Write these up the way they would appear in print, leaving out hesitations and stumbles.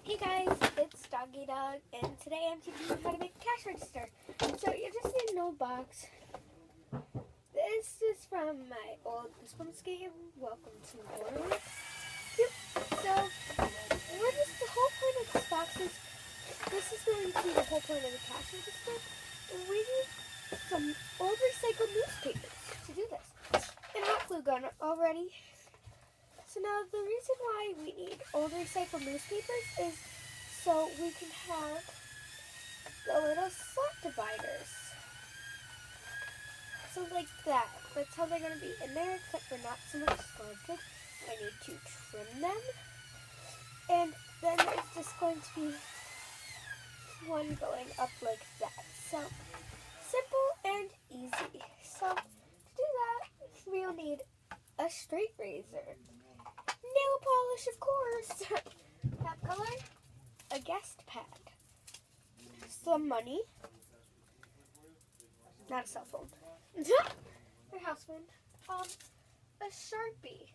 Hey guys, it's Doggy Dog, and today I'm teaching you how to make a cash register. So you just need an old box. This is from my old Goosebumps game, Welcome to Morrowind. Yep. So, the whole point of this box is, this is going to be the whole point of the cash register. We need some old recycled newspapers to do this. And a hot glue gun already. So now the reason why we need old recycled newspapers is so we can have the little slot dividers. So like that. That's how they're going to be in there, except for not so much slanted. I need to trim them. And then there's just going to be one going up like that. So simple and easy. So to do that, we'll need a straight razor. Nail polish, of course. That color. A guest pad. Some money. Not a cell phone. Or house phone. A Sharpie.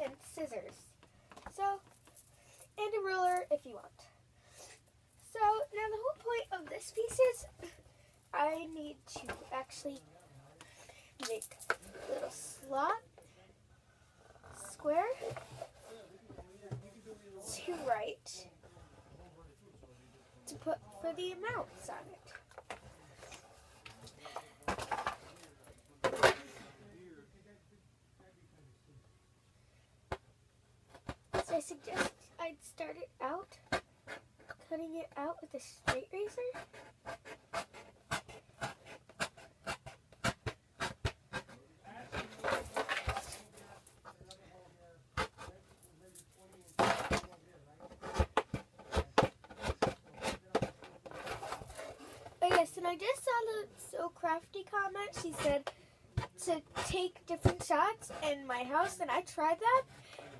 And scissors. So, and a ruler if you want. So, now the whole point of this piece is I need to actually make a little slot. Square to write to put for the amounts on it. So I suggest I'd start it out cutting it out with a straight razor. Yes, and I just saw the So Crafty comment. She said to take different shots in my house, and I tried that,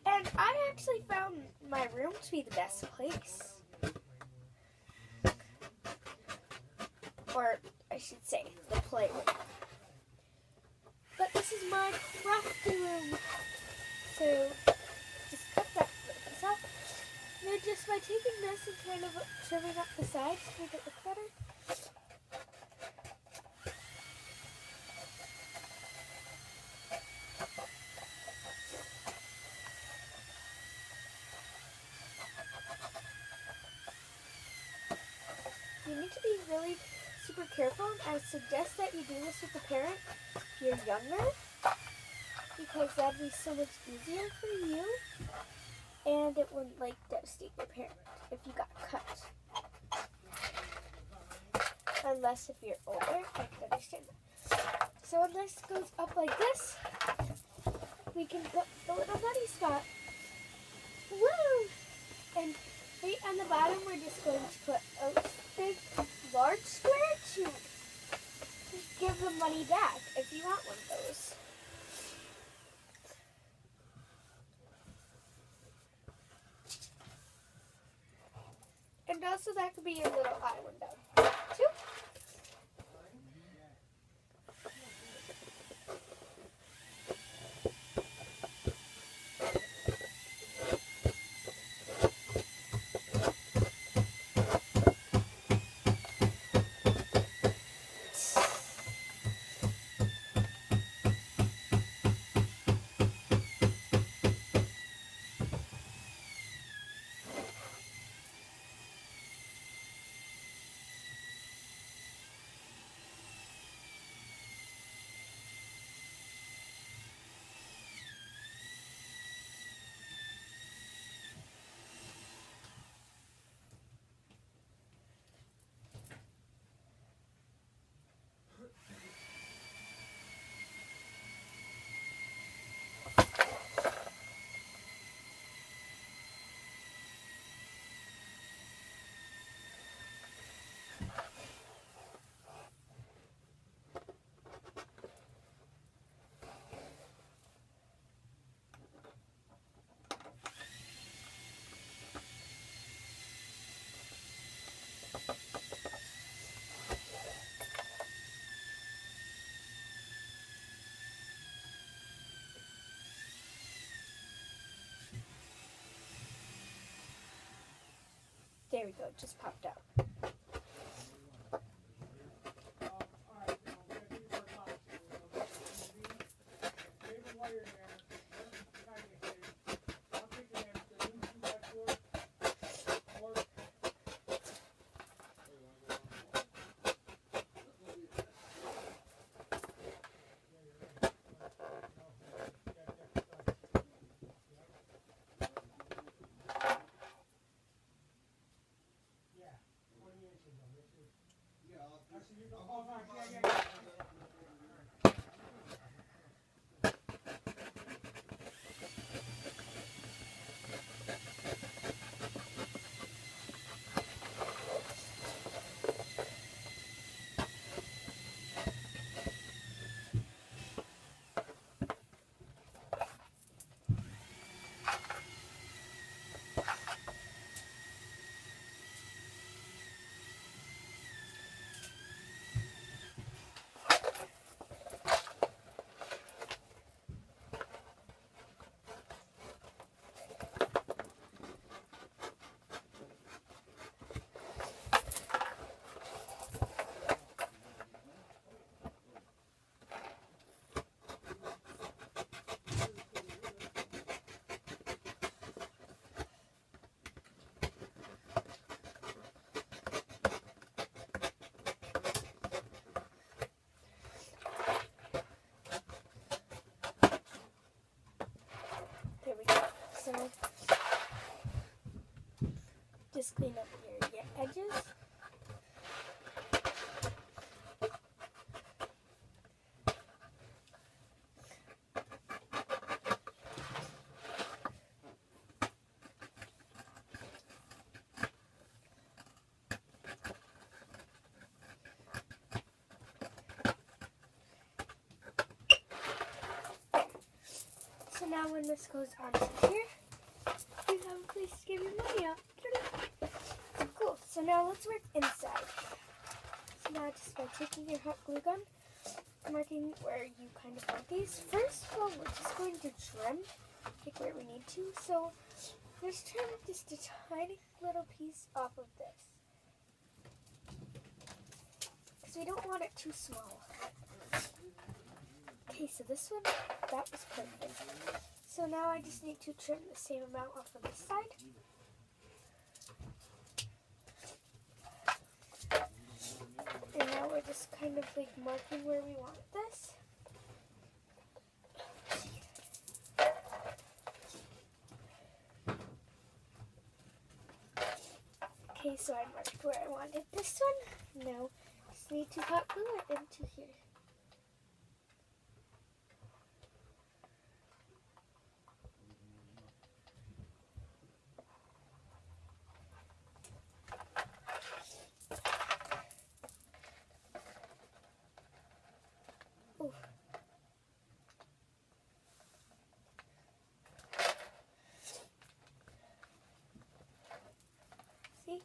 and I actually found my room to be the best place. Or I should say, the playroom. But this is my crafty room. So just cut that piece out. And then just by taking this and kind of trimming up the sides to make it look better. You need to be really super careful, and I suggest that you do this with a parent if you're younger, because that'd be so much easier for you, and it wouldn't devastate your parent if you got cut. Unless if you're older, I can understand that. So when this goes up like this, we can put the little bunny spot. Woo! And right on the bottom, we're just going to put a big, large square to give the money back if you want one of those. And also that could be your little eye window, too. There we go, it just popped out. So, just clean up your edges. So now when this goes onto here, you have a place to give your money out. Cool. So now let's work inside. So now just by taking your hot glue gun, marking where you kind of want these. First of all, we're just going to trim, like where we need to. So just trim just a tiny little piece off of this, because we don't want it too small. Okay, so this one, that was perfect. So now I just need to trim the same amount off of this side. And now we're just kind of like marking where we want this. Okay, so I marked where I wanted this one. Now just need to hot glue it into here. See?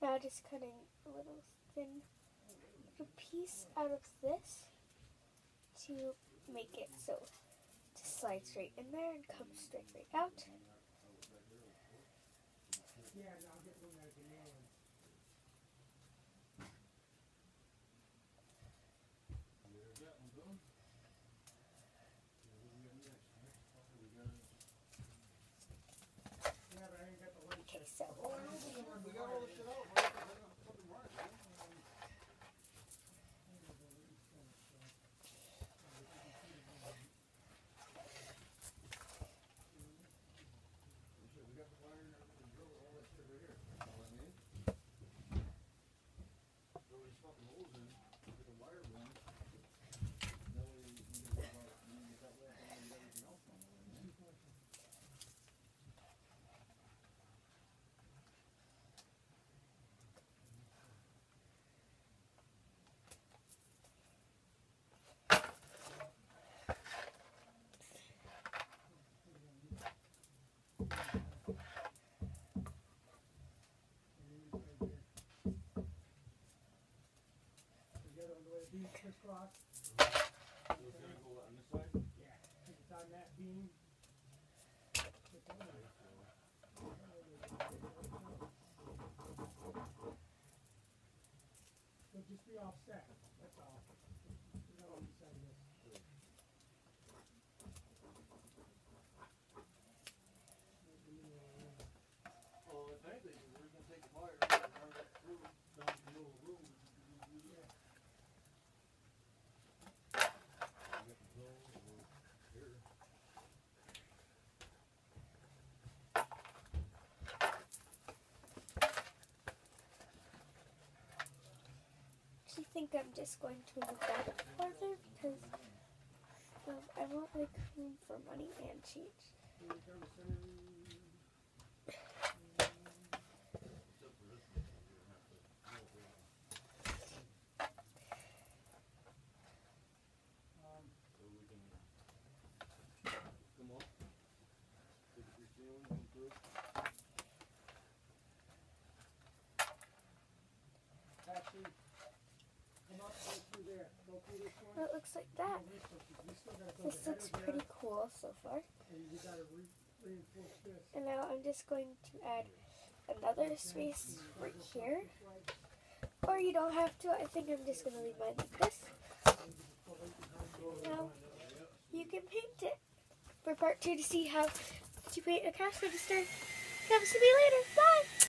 Now just cutting a little thin little piece out of this to make it so it just slides straight in there and comes straight right out. Okay, so across. So it's gonna go on this side? Yeah, because it's on that beam. It'll just be offset, that's all. You know, beside this. Well, if anything, we're gonna take the wire and run it through down the middle of the room. Yeah. Here. I think I'm just going to move that farther because I want like room for money and change. Here we go, center. Except for this one, we're gonna have to move it. So we can come up, take your ceiling, come through. Actually, come up, go through there, go through this one. Well, it looks like that. Go this one, 'cause we still gotta go This the looks header pretty there, cool so far. and we gotta reinforce this. And now I'm just going to add another space right here. Or you don't have to. I think I'm just going to leave mine like this. Now you can paint it. For part 2 to see how to paint a cash register, come see me later. Bye!